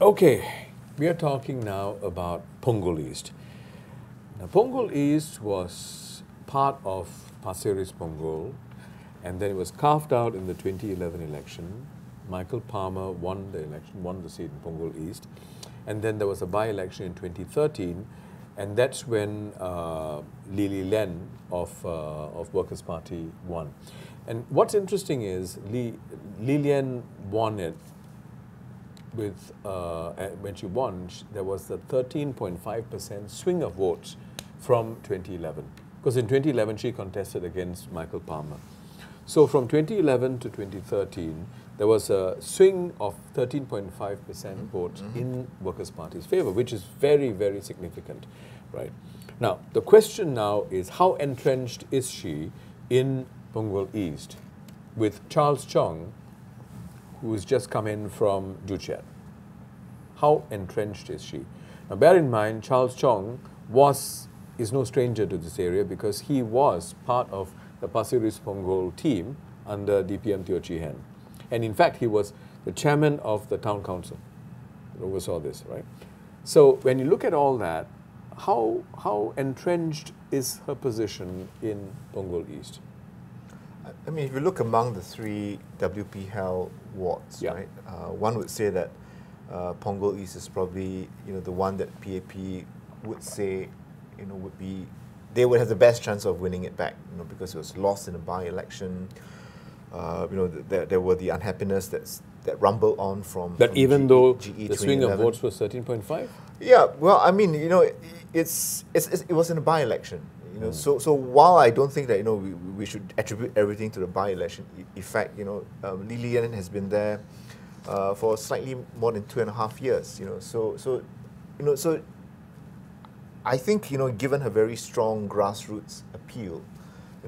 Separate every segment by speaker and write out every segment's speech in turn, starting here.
Speaker 1: Okay, we are talking now about Punggol East. Now, Punggol East was part of Pasir Ris Punggol, and then it was carved out in the 2011 election. Michael Palmer won the election, won the seat in Punggol East, and then there was a by-election in 2013, and that's when Li Len of Workers' Party won. And what's interesting is Li Len won it with, when she won, there was a 13.5% swing of votes from 2011. Because in 2011, she contested against Michael Palmer. So from 2011 to 2013, there was a swing of 13.5% votes in Workers' Party's favor, which is very, very significant, right? Now, the question now is, how entrenched is she in Punggol East with Charles Chong, who's just come in from Juchet? How entrenched is she? Now, bear in mind, Charles Chong is no stranger to this area because he was part of the Pasir Ris Punggol team under DPM Teo Chee Hen. And in fact, he was the chairman of the town council that oversaw this, right? So when you look at all that, how entrenched is her position in Punggol East?
Speaker 2: I mean, if you look among the three WP-HEL wards, right, one would say that Punggol East is probably, the one that PAP would say, would be, they would have the best chance of winning it back, because it was lost in a by-election. There were the unhappiness that rumbled on from.
Speaker 1: But even though the swing of
Speaker 2: 2011.
Speaker 1: votes was 13.5?
Speaker 2: Yeah, well, I mean, it was in a by-election. So while I don't think that we should attribute everything to the by-election effect, Li Len has been there for slightly more than 2.5 years. So I think given her very strong grassroots appeal,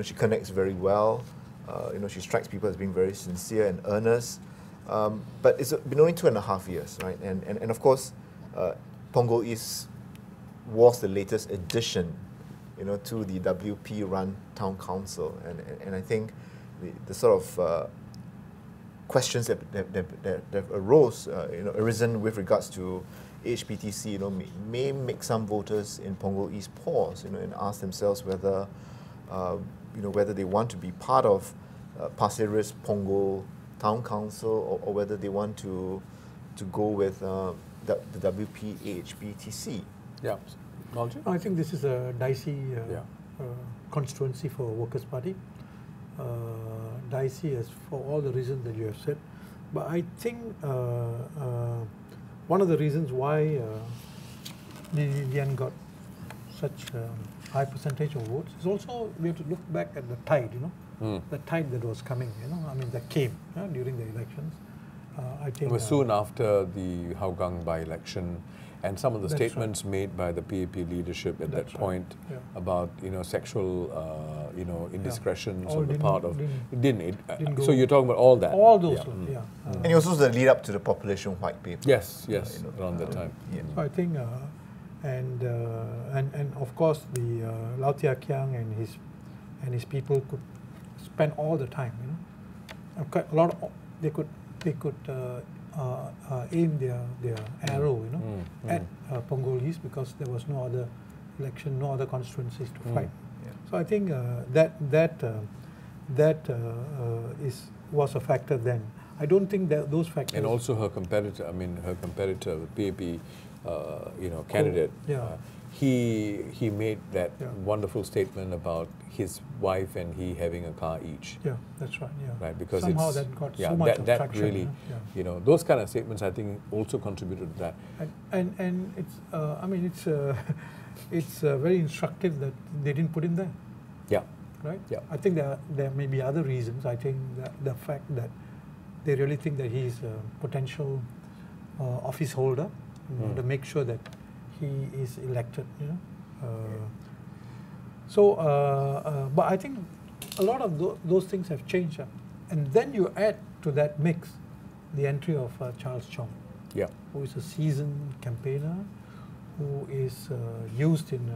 Speaker 2: she connects very well. She strikes people as being very sincere and earnest. But it's been only 2.5 years, right? And of course, Punggol East was the latest addition to the WP-run town council, and I think the sort of questions that arisen with regards to HPTC, may make some voters in Punggol East pause, and ask themselves whether, whether they want to be part of Pasir Ris Punggol Town Council, or whether they want to go with the WP-HPTC.
Speaker 1: Yeah. Balji?
Speaker 3: I think this is a dicey constituency for Workers' Party. Dicey as for all the reasons that you have said. But I think one of the reasons why Li Len got such a high percentage of votes is also we have to look back at the tide, the tide that was coming, I mean that came during the elections. I think
Speaker 1: it was soon after the Hougang by-election, and some of the statements
Speaker 3: right.
Speaker 1: made by the PAP leadership at that point about sexual indiscretions on the part of so you're talking about all that.
Speaker 3: All those,
Speaker 2: and it was also the lead up to the population white paper.
Speaker 1: Yes, around that time.
Speaker 3: So I think, and of course the Lau Tia Kiang and his people could spend all the time, a lot of, they could aim their arrow, at Punggol East, because there was no other election, no other constituencies to fight. So I think that was a factor then. I don't think that those factors.
Speaker 1: And also her competitor, PAP, candidate. He made that wonderful statement about his wife and he having a car each.
Speaker 3: Yeah, that's right. Yeah,
Speaker 1: right, because
Speaker 3: somehow that got so much
Speaker 1: that
Speaker 3: traction,
Speaker 1: really, those kind of statements I think also contributed to that.
Speaker 3: And it's it's very instructive that they didn't put him there.
Speaker 1: Yeah.
Speaker 3: Right.
Speaker 1: Yeah.
Speaker 3: I think there may be other reasons. I think that the fact that they really think that he's a potential office holder, to make sure that he is elected. But I think a lot of those things have changed, and then you add to that mix the entry of Charles Chong, who is a seasoned campaigner, who is used in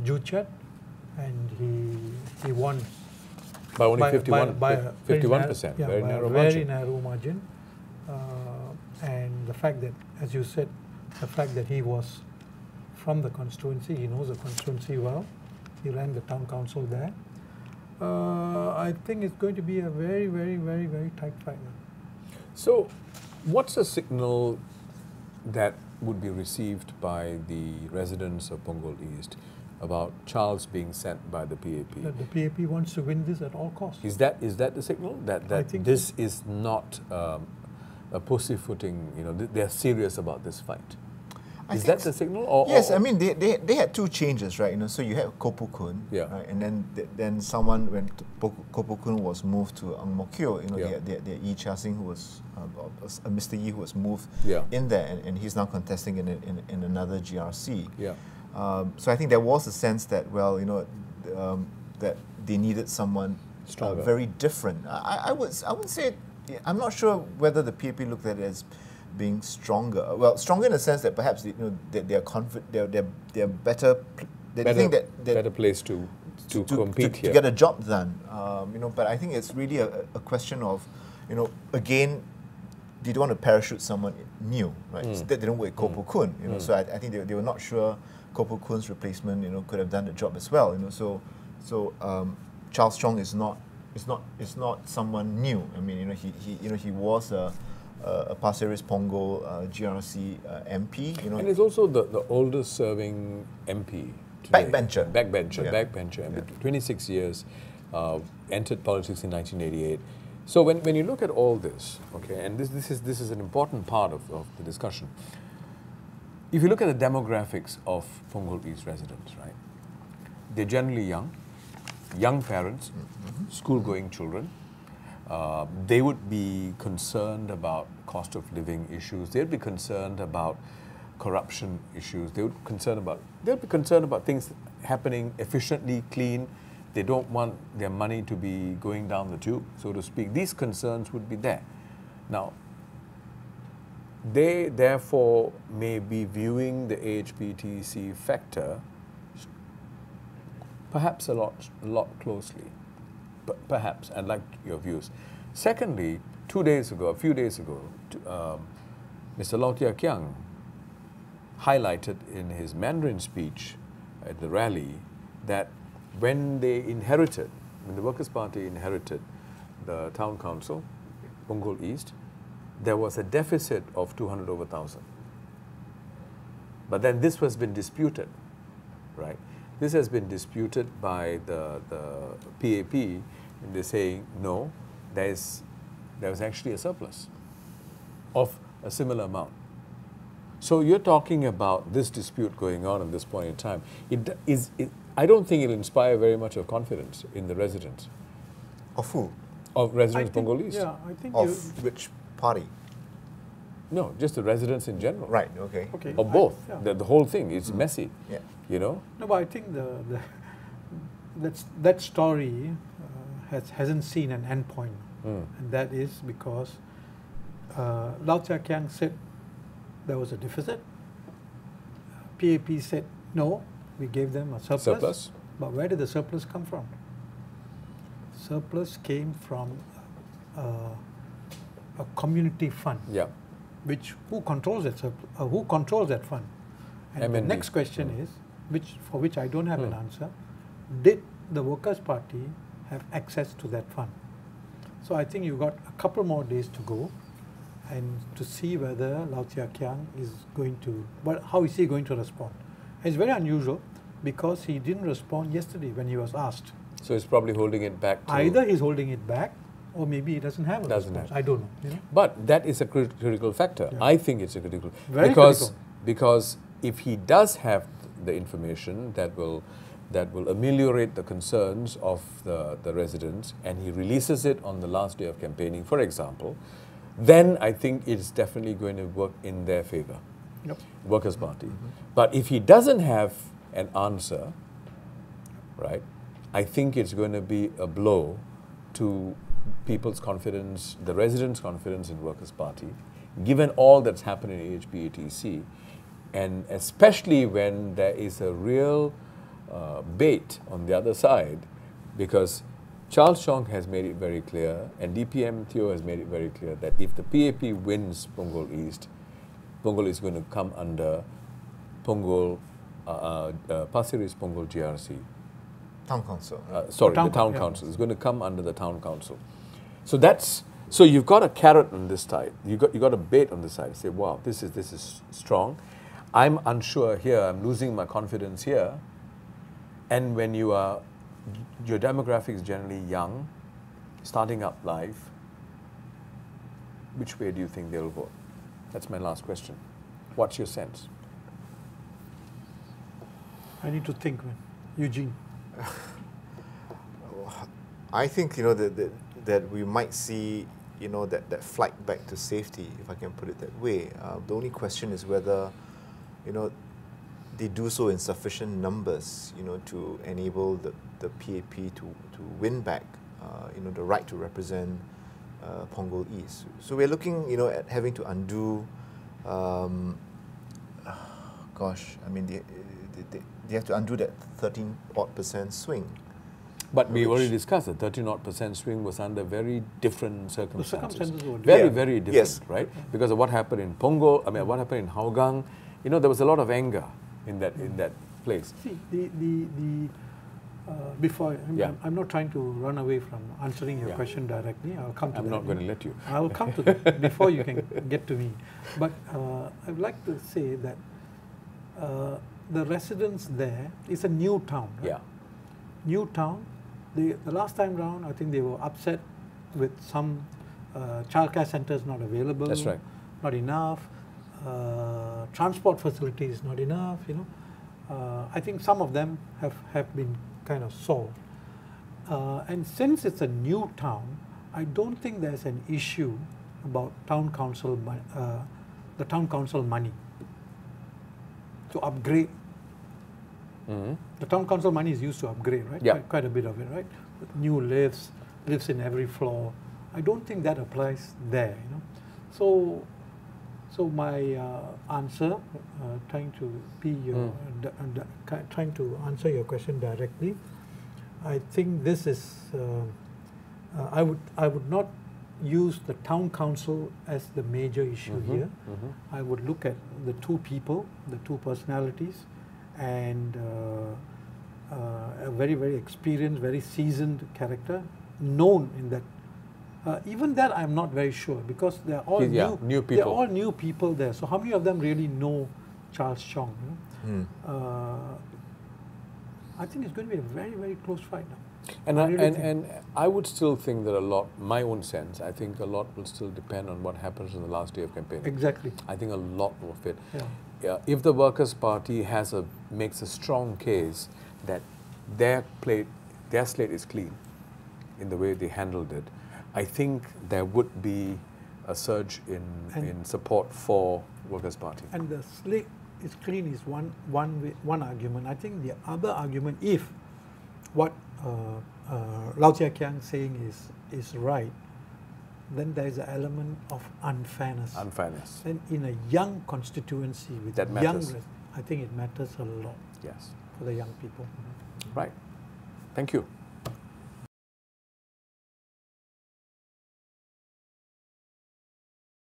Speaker 3: Juchet, and he won
Speaker 1: by only 51%,
Speaker 3: by a
Speaker 1: very narrow margin.
Speaker 3: narrow margin. And the fact that, as you said, the fact that he was from the constituency, he knows the constituency well, he ran the town council there. I think it's going to be a very, very, very, very tight fight.
Speaker 1: So, what's the signal that would be received by the residents of Punggol East about Charles being sent by the PAP?
Speaker 3: That the PAP wants to win this at all costs.
Speaker 1: Is that the signal that this is not a pussyfooting? You know, they're serious about this fight. Is that the signal? Or,
Speaker 2: yes, I mean they had two changes, right? You know, so you had Kopu Kun,
Speaker 1: yeah,
Speaker 2: right? And then someone when Kopu Kun was moved to Ang Mo Kio, you know,
Speaker 1: yeah,
Speaker 2: they had Yi Chia Sing, who was Mr. Yi, who was moved,
Speaker 1: yeah,
Speaker 2: in there, and he's now contesting in another GRC.
Speaker 1: Yeah.
Speaker 2: So I think there was a sense that, well, you know, that they needed someone very different. I would say, I'm not sure whether the PAP looked at it as being stronger. Well, stronger in the sense that perhaps, you know, that they're confident, they're better. They think that
Speaker 1: better place to compete here,
Speaker 2: to get a job done. You know, but I think it's really a question of, you know, again, they don't want to parachute someone new, right? So that didn't work with Kopu Kun, you know. So I think they were not sure Kopu Kun's replacement, you know, could have done the job as well, you know. So Charles Chong is not someone new. I mean, you know, he was a Pasir Ris Punggol GRC MP, you know.
Speaker 1: And he's also the oldest serving MP today. Backbencher MP, 26 years, entered politics in 1988. So when you look at all this, okay, and this is an important part of the discussion. If you look at the demographics of Punggol East residents, right, they're generally young parents, school-going children. They would be concerned about cost of living issues. They'd be concerned about corruption issues. They'll be concerned about things happening efficiently, clean. They don't want their money to be going down the tube, so to speak. These concerns would be there. Now, they therefore may be viewing the AHPTC factor perhaps a lot closely. Perhaps, I'd like your views. Secondly, a few days ago, Mr. Lau Tia Kiang highlighted in his Mandarin speech at the rally that when the Workers' Party inherited the town council, Punggol East, there was a deficit of 200 over 1,000. But then this has been disputed, right? This has been disputed by the PAP, and they're saying, no, there was actually a surplus of a similar amount. So you're talking about this dispute going on at this point in time. I don't think it'll inspire very much of confidence in the residents.
Speaker 2: Of who?
Speaker 1: Of residents of Punggol East.
Speaker 3: Yeah, I think
Speaker 2: of which party?
Speaker 1: No, just the residents in general.
Speaker 2: Right, okay.
Speaker 1: Or both. The whole thing, it's messy.
Speaker 2: Yeah.
Speaker 1: You know?
Speaker 3: No, but I think that story hasn't seen an end point. And that is because Lau Tia Kiang said there was a deficit. PAP said, no, we gave them a surplus. But where did the surplus come from? Surplus came from a community fund.
Speaker 1: Yeah.
Speaker 3: Who controls that who controls that fund? And the next question is, for which I don't have an answer, did the Workers' Party have access to that fund? So I think you've got a couple more days to go and to see whether Lau Tia Kiang is going to, how is he going to respond? It's very unusual because he didn't respond yesterday when he was asked.
Speaker 1: So he's probably holding it back.
Speaker 3: Either he's holding it back, or maybe he doesn't have a response. I don't know. You know?
Speaker 1: But that is a critical factor. Yeah. I think it's a critical
Speaker 3: Very critical.
Speaker 1: Because if he does have the information that will ameliorate the concerns of the residents, and he releases it on the last day of campaigning, for example, then I think it's definitely going to work in their favor.
Speaker 3: Yep.
Speaker 1: Workers' Party. But if he doesn't have an answer, right, I think it's going to be a blow to people's confidence, the residents' confidence in Workers' Party, given all that's happened in AHPATC, and especially when there is a real bait on the other side, because Charles Chong has made it very clear, and DPM Theo has made it very clear that if the PAP wins Punggol East is going to come under Punggol, Pasir Ris Punggol GRC.
Speaker 2: Town Council.
Speaker 1: Sorry, the Town Council. It's going to come under the Town Council. So you've got a carrot on this side. You got a bait on this side. You say, wow, this is strong. I'm unsure here. I'm losing my confidence here. And when your demographic is generally young, starting up life, which way do you think they'll vote? That's my last question. What's your sense?
Speaker 3: I need to think, man. Eugene.
Speaker 2: I think that we might see that flight back to safety, if I can put it that way. The only question is whether they do so in sufficient numbers to enable the PAP to win back the right to represent Punggol East. So we're looking at having to undo they have to undo that 13% swing.
Speaker 1: But we already discussed that 13% swing was under very different circumstances.
Speaker 3: The circumstances were
Speaker 1: very different, yes. Right? Because of what happened in Punggol, what happened in Hougang, there was a lot of anger in that place.
Speaker 3: See, before, I'm not trying to run away from answering your question directly. I'll come to that.
Speaker 1: I'm not going to let you.
Speaker 3: I'll come to that before you can get to me. But I'd like to say that the residents there, it's a new town, right?
Speaker 1: Yeah.
Speaker 3: New town. The last time round, I think they were upset with some childcare centres not available.
Speaker 1: That's right.
Speaker 3: Not enough. Transport facilities not enough. I think some of them have been kind of solved. And since it's a new town, I don't think there's an issue about town council, the town council money to upgrade. Mm-hmm. The town council money is used to upgrade, right?
Speaker 1: Yeah.
Speaker 3: Quite a bit of it, right? New lifts in every floor. I don't think that applies there, So my answer, trying to be your, trying to answer your question directly, I think this is. I would not use the town council as the major issue here. I would look at the two people, the two personalities, and a very, very experienced, very seasoned character, known in that. Even that I'm not very sure, because they're all new people. They're all new people there. So how many of them really know Charles Chong? I think it's going to be a very, very close fight now.
Speaker 1: And I would still think that my own sense, I think a lot will still depend on what happens on the last day of campaigning.
Speaker 3: Exactly.
Speaker 1: I think a lot of it. Yeah. If the Workers' Party makes a strong case that their slate is clean in the way they handled it, I think there would be a surge in support for Workers' Party.
Speaker 3: And the slate is clean is one argument. I think the other argument, if what Lau Chia Kiang saying is right, then there is an element of unfairness.
Speaker 1: Unfairness.
Speaker 3: And in a young constituency with
Speaker 1: that matters.
Speaker 3: I think it matters a lot.
Speaker 1: Yes.
Speaker 3: For the young people.
Speaker 1: Right. Thank you.